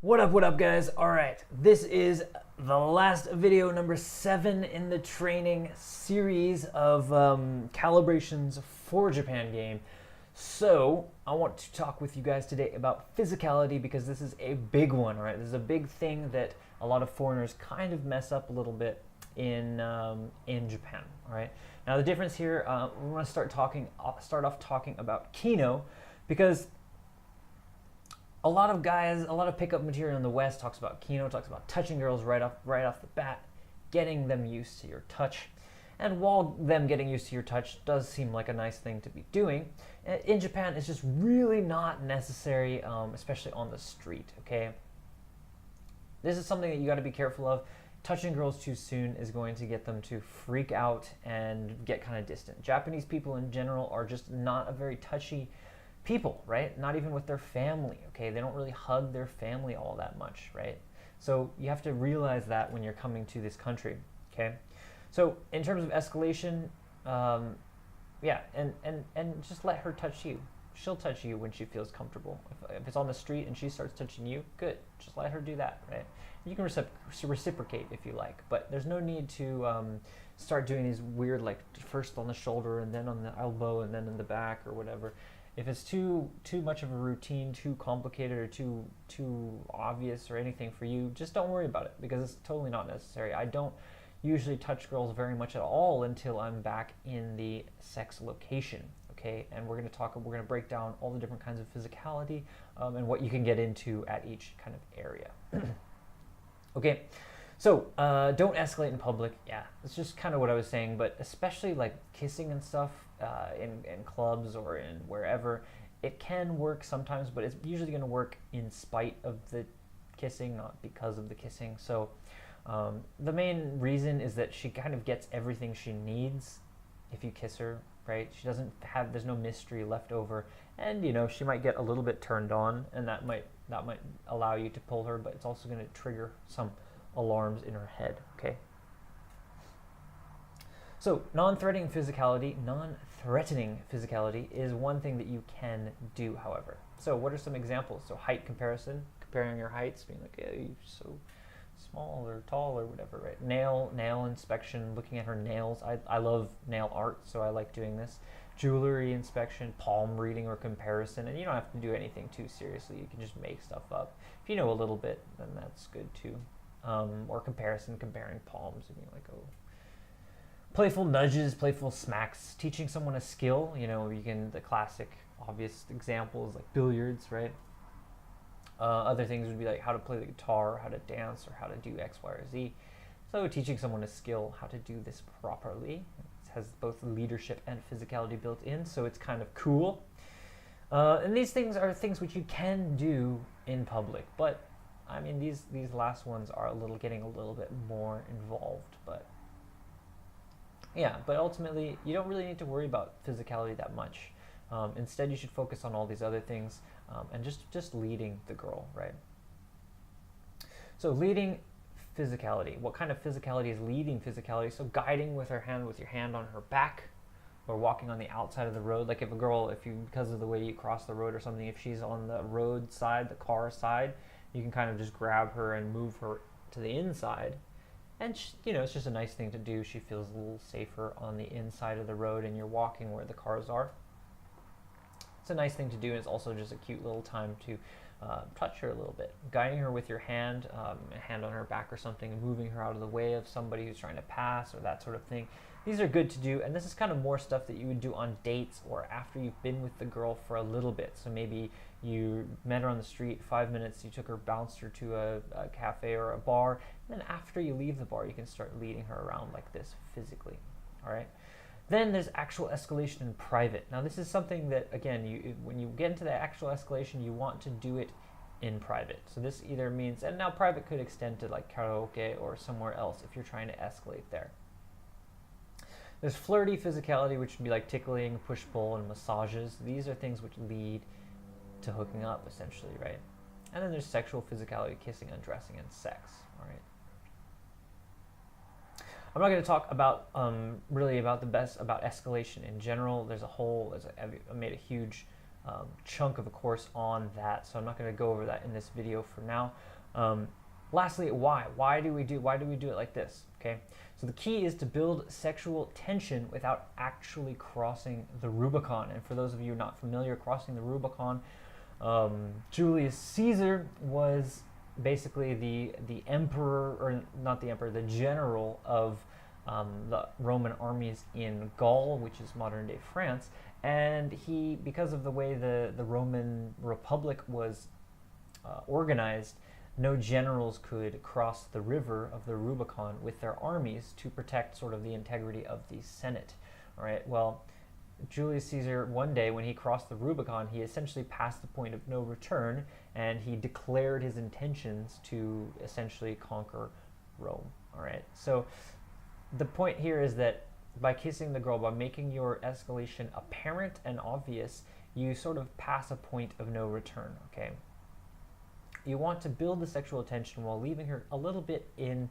What up, guys? All right, this is the last video, number 7 in the training series of calibrations for Japan game. So, I want to talk with you guys today about physicality because this is a big one, right? This is a big thing that a lot of foreigners kind of mess up a little bit in Japan, all right? Now, the difference here, we want to start off talking about Kino because a lot of pickup material in the West talks about Kino, talks about touching girls right off the bat, getting them used to your touch. And while them getting used to your touch does seem like a nice thing to be doing, in Japan it's just really not necessary, especially on the street, okay? This is something that you got to be careful of. Touching girls too soon is going to get them to freak out and get kind of distant. Japanese people in general are just not a very touchy people, right? Not even with their family, okay? They don't really hug their family all that much, right? So you have to realize that when you're coming to this country, okay? So in terms of escalation, yeah, and just let her touch you. She'll touch you when she feels comfortable. If it's on the street and she starts touching you, good. Just let her do that, right? You can reciprocate if you like, but there's no need to start doing these weird, like first on the shoulder and then on the elbow and then in the back or whatever. If it's too much of a routine, too complicated, or too obvious or anything for you, just don't worry about it because it's totally not necessary. I don't usually touch girls very much at all until I'm back in the sex location, okay? And we're gonna break down all the different kinds of physicality and what you can get into at each kind of area. Okay. So, don't escalate in public. Yeah, it's just kind of what I was saying, but especially like kissing and stuff in clubs or in wherever, it can work sometimes, but it's usually going to work in spite of the kissing, not because of the kissing. So, the main reason is that she kind of gets everything she needs if you kiss her, right? There's no mystery left over, and you know, she might get a little bit turned on, and that might allow you to pull her, but it's also going to trigger some alarms in her head, okay? So non-threatening physicality is one thing that you can do, however. So what are some examples? So height comparison, comparing your heights, being like, yeah, you're so small or tall or whatever, right? Nail inspection, looking at her nails. I love nail art, so I like doing this. Jewelry inspection, palm reading or comparison, and you don't have to do anything too seriously. You can just make stuff up. If you know a little bit, then that's good too. Or comparing palms and being like, oh. Playful nudges, playful smacks, teaching someone a skill. You know, the classic, obvious examples like billiards, right? Other things would be like how to play the guitar, how to dance, or how to do X, Y, or Z. So teaching someone a skill, how to do this properly. It has both leadership and physicality built in, so it's kind of cool. And these things are things which you can do in public, but I mean, these last ones are getting a little bit more involved, but yeah, but ultimately, you don't really need to worry about physicality that much. Instead, you should focus on all these other things and just leading the girl, right? So leading physicality. What kind of physicality is leading physicality? So guiding with your hand on her back, or walking on the outside of the road. Like because of the way you cross the road or something, if she's on the road side, the car side, you can kind of just grab her and move her to the inside. And, you know, it's just a nice thing to do. She feels a little safer on the inside of the road and you're walking where the cars are. It's a nice thing to do, and it's also just a cute little time to touch her a little bit. Guiding her with your hand, a hand on her back or something, and moving her out of the way of somebody who's trying to pass or that sort of thing. These are good to do, and this is kind of more stuff that you would do on dates or after you've been with the girl for a little bit. So maybe you met her on the street, 5 minutes, you bounced her to a cafe or a bar, and then after you leave the bar, you can start leading her around like this physically, all right? Then there's actual escalation in private. Now this is something that, again, when you get into the actual escalation, you want to do it in private. So this either means, and now private could extend to like karaoke or somewhere else if you're trying to escalate there. There's flirty physicality, which would be like tickling, push-pull, and massages. These are things which lead to hooking up, essentially, right? And then there's sexual physicality, kissing, undressing, and sex, all right? I'm not going to talk about really about escalation in general. I made a huge chunk of a course on that, so I'm not going to go over that in this video for now. Lastly, why do we do it like this? Okay, so the key is to build sexual tension without actually crossing the Rubicon. And for those of you not familiar, crossing the Rubicon, Julius Caesar was basically the emperor, or not the emperor, the general of the Roman armies in Gaul, which is modern day France. And he, because of the way the Roman Republic was organized, no generals could cross the river of the Rubicon with their armies to protect sort of the integrity of the Senate. All right, well, Julius Caesar, one day when he crossed the Rubicon, he essentially passed the point of no return, and he declared his intentions to essentially conquer Rome. All right, so the point here is that by kissing the girl, by making your escalation apparent and obvious, you sort of pass a point of no return, okay? You want to build the sexual tension while leaving her a little bit in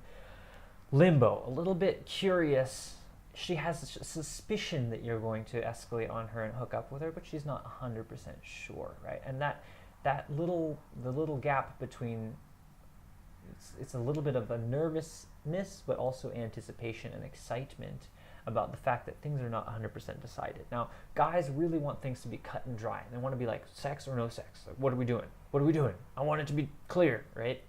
limbo, a little bit curious. She has a suspicion that you're going to escalate on her and hook up with her, but she's not 100% sure, right? And the little gap between, it's a little bit of a nervousness, but also anticipation and excitement about the fact that things are not 100% decided. Now, guys really want things to be cut and dry. They want to be like, sex or no sex? Like, what are we doing? What are we doing? I want it to be clear, right?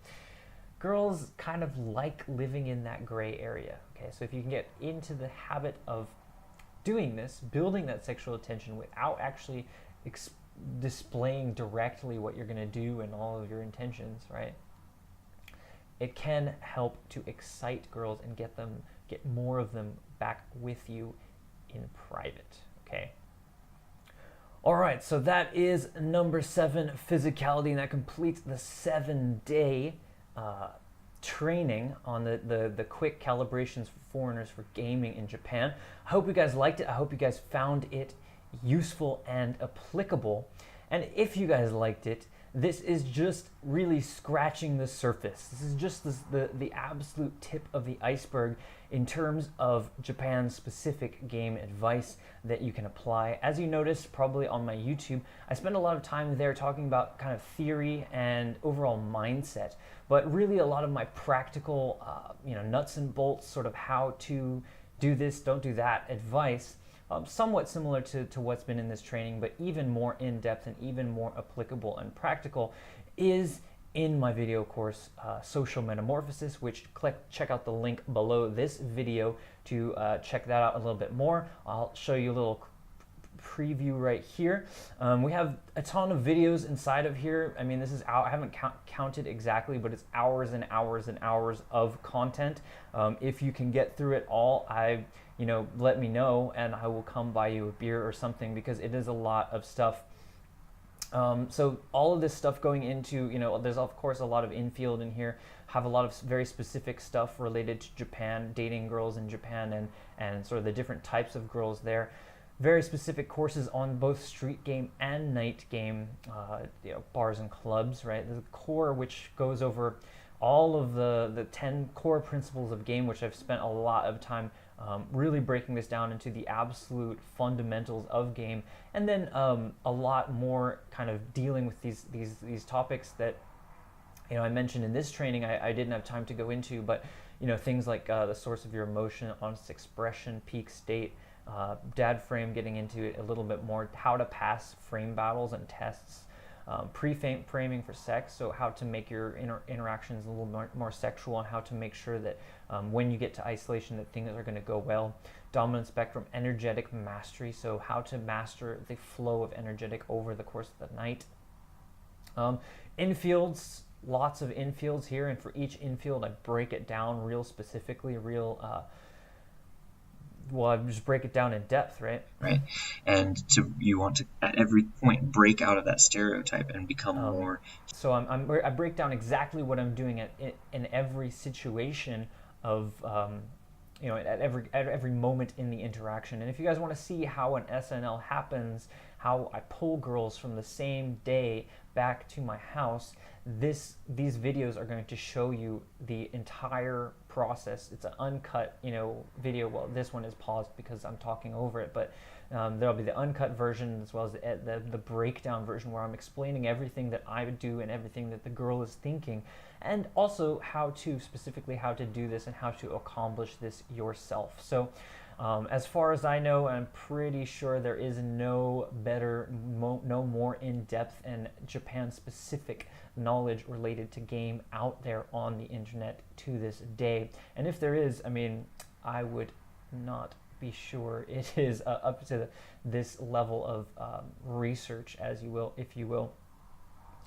Girls kind of like living in that gray area, okay? So if you can get into the habit of doing this, building that sexual attention without actually displaying directly what you're going to do and all of your intentions, right? It can help to excite girls and get more of them back with you in private, okay? All right, so that is number 7, physicality, and that completes the 7-day training on the quick calibrations for foreigners for gaming in Japan. I hope you guys liked it. I hope you guys found it useful and applicable. And if you guys liked it, this is just really scratching the surface. This is just the absolute tip of the iceberg in terms of Japan's specific game advice that you can apply. As you noticed probably on my YouTube, I spend a lot of time there talking about kind of theory and overall mindset, but really a lot of my practical, nuts and bolts, sort of how to do this, don't do that advice, somewhat similar to what's been in this training, but even more in-depth and even more applicable and practical, is in my video course, Social Metamorphosis, which check out the link below this video to check that out a little bit more. I'll show you a little preview right here. We have a ton of videos inside of here. I mean, this is I haven't counted exactly, but it's hours and hours and hours of content. If you can get through it all, let me know and I will come buy you a beer or something, because it is a lot of stuff. So all of this stuff going into, there's of course a lot of infield in here, have a lot of very specific stuff related to Japan, dating girls in Japan, and sort of the different types of girls there. Very specific courses on both street game and night game, bars and clubs, right? There's a core which goes over all of the 10 core principles of game, which I've spent a lot of time really breaking this down into the absolute fundamentals of game, and then a lot more kind of dealing with these topics that I mentioned in this training I didn't have time to go into, but things like the source of your emotion, honest expression, peak state, dad frame, getting into it a little bit more, how to pass frame battles and tests, pre-framing for sex, so how to make your interactions a little more sexual, and how to make sure that when you get to isolation that things are going to go well. Dominant spectrum, energetic mastery, so how to master the flow of energetic over the course of the night. Infields, lots of infields here, and for each infield I break it down real specifically, I just break it down in depth, right? Right. And you want to, at every point, break out of that stereotype and become more. So I break down exactly what I'm doing in every situation of, at every moment in the interaction. And if you guys want to see how an SNL happens, how I pull girls from the same day back to my house, these videos are going to show you the entire process. It's an uncut, video. Well, this one is paused because I'm talking over it, but There'll be the uncut version as well as the breakdown version where I'm explaining everything that I would do and everything that the girl is thinking, and also specifically how to do this and how to accomplish this yourself. So as far as I know, I'm pretty sure there is no more in-depth and Japan-specific knowledge related to game out there on the internet to this day. And if there is, I mean, I would not be sure it is up to this level of research, as you will, if you will.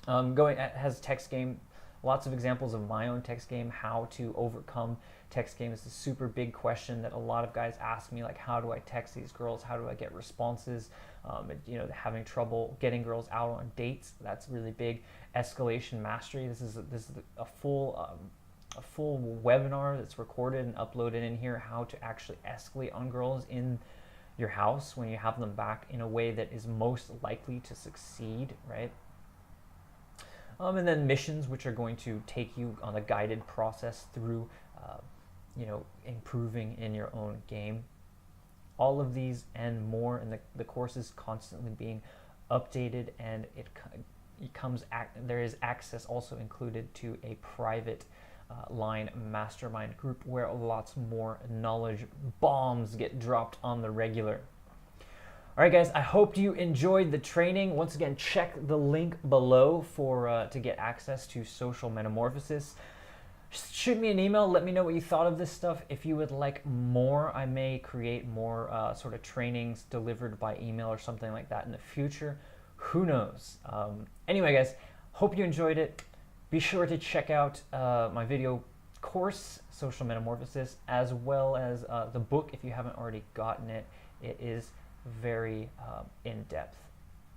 Has text game. Lots of examples of my own text game, how to overcome text game is a super big question that a lot of guys ask me, like, how do I text these girls? How do I get responses? Having trouble getting girls out on dates, that's really big. Escalation mastery, this is a full webinar that's recorded and uploaded in here, how to actually escalate on girls in your house when you have them back in a way that is most likely to succeed, right? And then missions, which are going to take you on a guided process through, improving in your own game. All of these and more, and the course is constantly being updated, and there is access also included to a private line mastermind group where lots more knowledge bombs get dropped on the regular. All right, guys, I hope you enjoyed the training. Once again, check the link below to get access to Social Metamorphosis. Shoot me an email. Let me know what you thought of this stuff. If you would like more, I may create more sort of trainings delivered by email or something like that in the future. Who knows? Anyway, guys, hope you enjoyed it. Be sure to check out my video course, Social Metamorphosis, as well as the book if you haven't already gotten it. It is very in-depth.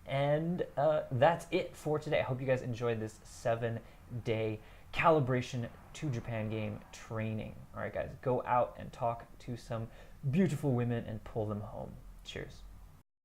And that's it for today. I hope you guys enjoyed this 7-day calibration to Japan game training. All right, guys, go out and talk to some beautiful women and pull them home. Cheers.